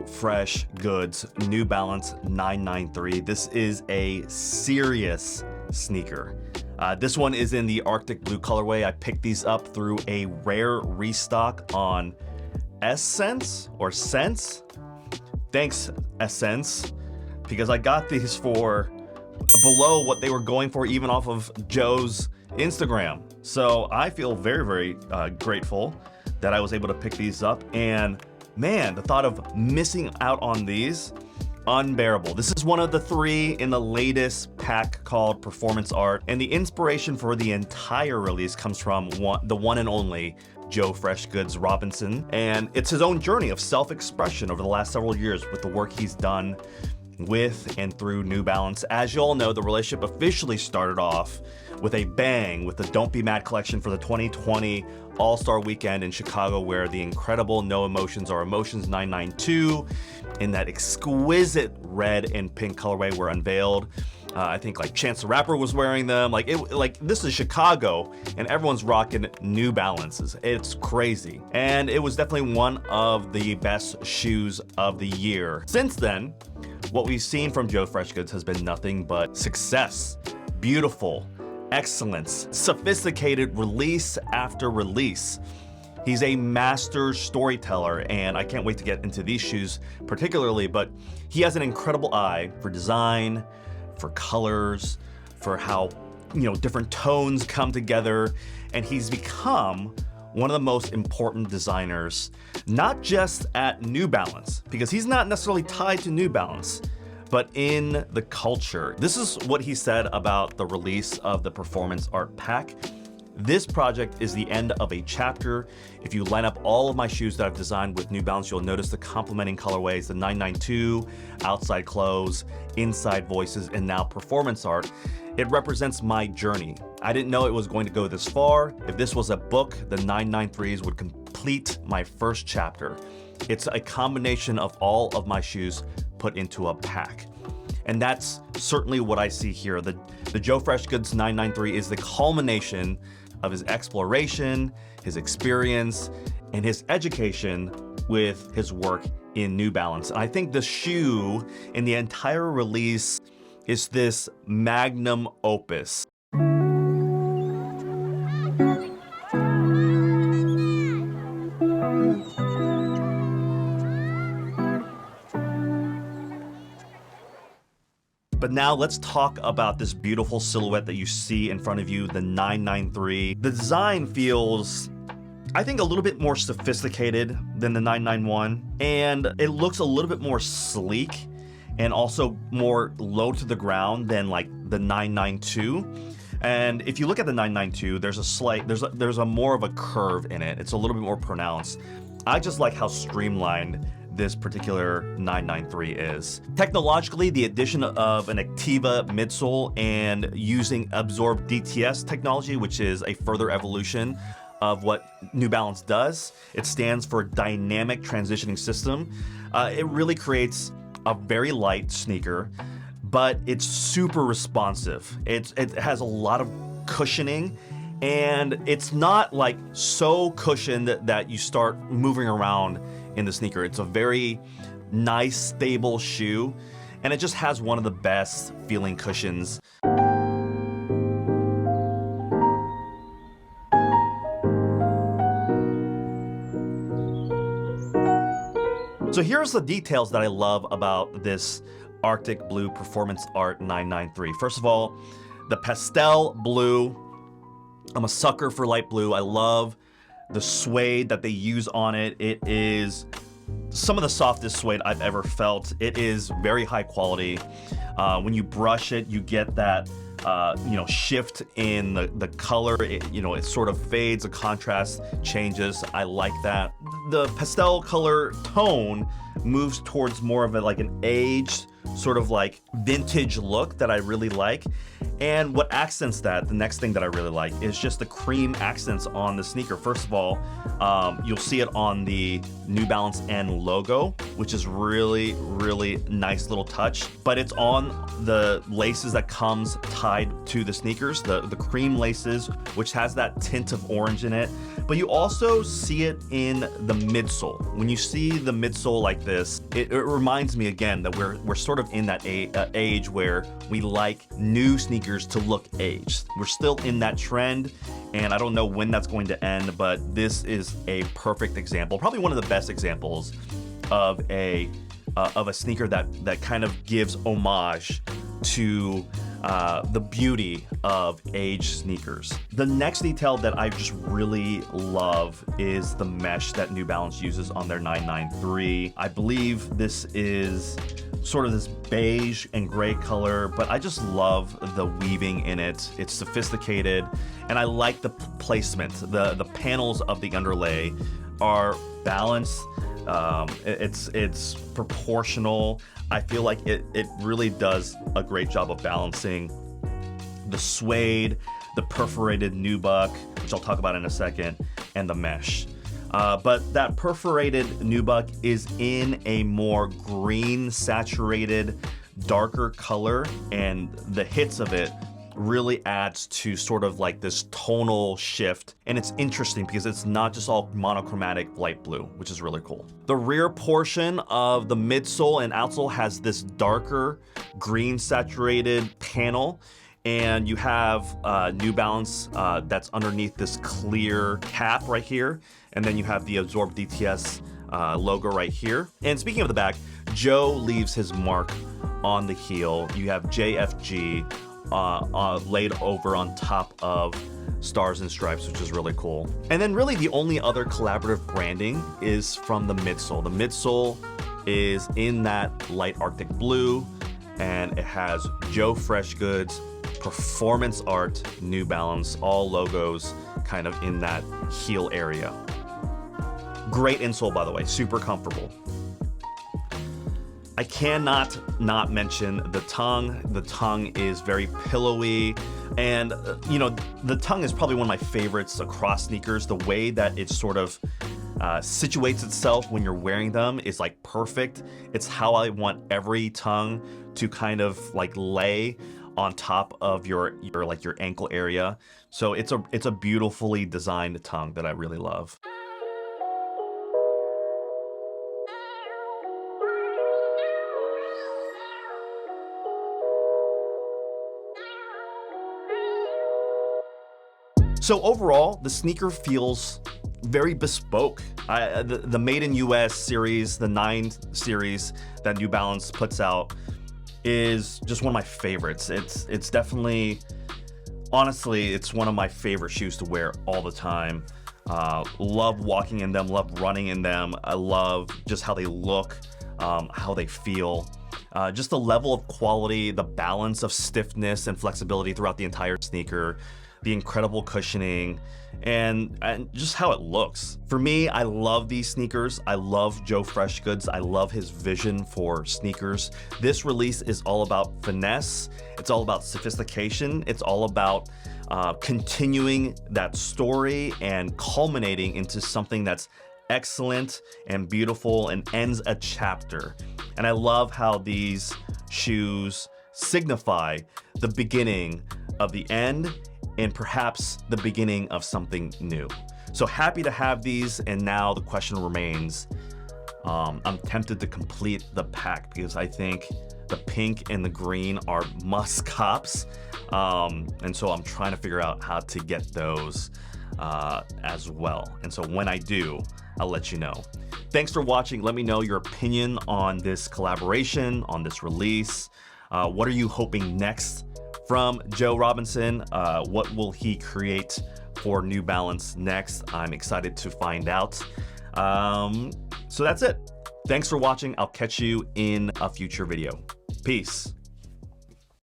Freshgoods New Balance 993. This is a serious sneaker. This one is in the Arctic Blue colorway. I picked these up through a rare restock on Essence or Sense. Thanks, Essence, because I got these for below what they were going for even off of Joe's Instagram. So I feel very, very grateful that I was able to pick these up. And man, the thought of missing out on these, unbearable. This is one of the 3 in the latest pack called Performance Art, and the inspiration for the entire release comes from the one and only Joe Freshgoods Robinson, and it's his own journey of self-expression over the last several years with the work he's done with and through New Balance. As you all know, the relationship officially started off with a bang with the Don't Be Mad collection for the 2020 All-Star Weekend in Chicago, where the incredible No Emotions Are Emotions 992 in that exquisite red and pink colorway were unveiled. I think like Chance the Rapper was wearing them. Like this is Chicago and everyone's rocking New Balances. It's crazy. And it was definitely one of the best shoes of the year. Since then, what we've seen from Joe Freshgoods has been nothing but success, beautiful, excellence, sophisticated release after release. He's a master storyteller, and I can't wait to get into these shoes particularly, but he has an incredible eye for design, for colors, for how, different tones come together, and he's become one of the most important designers, not just at New Balance, because he's not necessarily tied to New Balance, but in the culture. This is what he said about the release of the Performance Art Pack. This project is the end of a chapter. If you line up all of my shoes that I've designed with New Balance, you'll notice the complementing colorways, the 992, outside clothes, inside voices, and now performance art. It represents my journey. I didn't know it was going to go this far. If this was a book, the 993s would complete my first chapter. It's a combination of all of my shoes put into a pack. And that's certainly what I see here. The Joe Freshgoods 993 is the culmination of his exploration, his experience, and his education with his work in New Balance. And I think the shoe in the entire release is this Magnum Opus. But now let's talk about this beautiful silhouette that you see in front of you, the 993. The design feels, I think, a little bit more sophisticated than the 991, and it looks a little bit more sleek and also more low to the ground than like the 992. And if you look at the 992, there's a more of a curve in it. It's a little bit more pronounced. I just like how streamlined this particular 993 is. Technologically, the addition of an Activa midsole and using Absorb DTS technology, which is a further evolution of what New Balance does. It stands for Dynamic Transitioning System. It really creates a very light sneaker, but it's super responsive. It has a lot of cushioning, and it's not like so cushioned that you start moving around in the sneaker. It's a very nice, stable shoe, and it just has one of the best feeling cushions. So here's the details that I love about this Arctic Blue Performance Art 993. First of all, the pastel blue. I'm a sucker for light blue. I love the suede that they use on it. It is some of the softest suede I've ever felt. It is very high quality. When you brush it, you get that shift in the color. It sort of fades, the contrast changes. I like that. The pastel color tone moves towards more of an aged, sort of like vintage look that I really like. And what accents that, the next thing that I really like, is just the cream accents on the sneaker. First of all, you'll see it on the New Balance N logo, which is really, really nice little touch. But it's on the laces that comes tied to the sneakers, the cream laces, which has that tint of orange in it. But you also see it in the midsole. When you see the midsole like this, it reminds me again that we're sort of in that age where we like new sneakers to look aged. We're still in that trend, and I don't know when that's going to end, but this is a perfect example, probably one of the best examples of a sneaker that kind of gives homage to the beauty of aged sneakers. The next detail that I just really love is the mesh that New Balance uses on their 993. I believe this is sort of this beige and gray color, but I just love the weaving in it. It's sophisticated, and I like the placement. The panels of the underlay are balanced. It's proportional. I feel like it really does a great job of balancing the suede, the perforated nubuck, which I'll talk about in a second, and the mesh. But that perforated nubuck is in a more green saturated, darker color, and the hits of it really adds to sort of like this tonal shift. And it's interesting because it's not just all monochromatic light blue, which is really cool. The rear portion of the midsole and outsole has this darker green saturated panel, and you have New Balance that's underneath this clear cap right here, and then you have the Absorb DTS logo right here. And speaking of the back, Joe leaves his mark on the heel. You have JFG laid over on top of Stars and Stripes, which is really cool. And then really the only other collaborative branding is from the midsole. The midsole is in that light Arctic blue, and it has Joe Freshgoods, Performance Art, New Balance, all logos kind of in that heel area. Great insole, by the way, super comfortable. I cannot not mention the tongue. The tongue is very pillowy, and you know, the tongue is probably one of my favorites across sneakers. The way that it sort of situates itself when you're wearing them is like perfect. It's how I want every tongue to kind of like lay on top of your ankle area. So it's a beautifully designed tongue that I really love. So overall, the sneaker feels very bespoke. The Made in US series, the 9 series that New Balance puts out, is just one of my favorites. It's definitely, honestly, it's one of my favorite shoes to wear all the time. Love walking in them, love running in them. I love just how they look, how they feel. Just the level of quality, the balance of stiffness and flexibility throughout the entire sneaker, the incredible cushioning, and just how it looks. For me, I love these sneakers. I love Joe Freshgoods. I love his vision for sneakers. This release is all about finesse. It's all about sophistication. It's all about continuing that story and culminating into something that's excellent and beautiful and ends a chapter. And I love how these shoes signify the beginning of the end and perhaps the beginning of something new. So happy to have these, and now the question remains, I'm tempted to complete the pack because I think the pink and the green are must cops, and so I'm trying to figure out how to get those as well. And so when I do, I'll let you know. Thanks for watching. Let me know your opinion on this collaboration, on this release. What are you hoping next from Joe Robinson? What will he create for New Balance next? I'm excited to find out. So that's it. Thanks for watching. I'll catch you in a future video. Peace.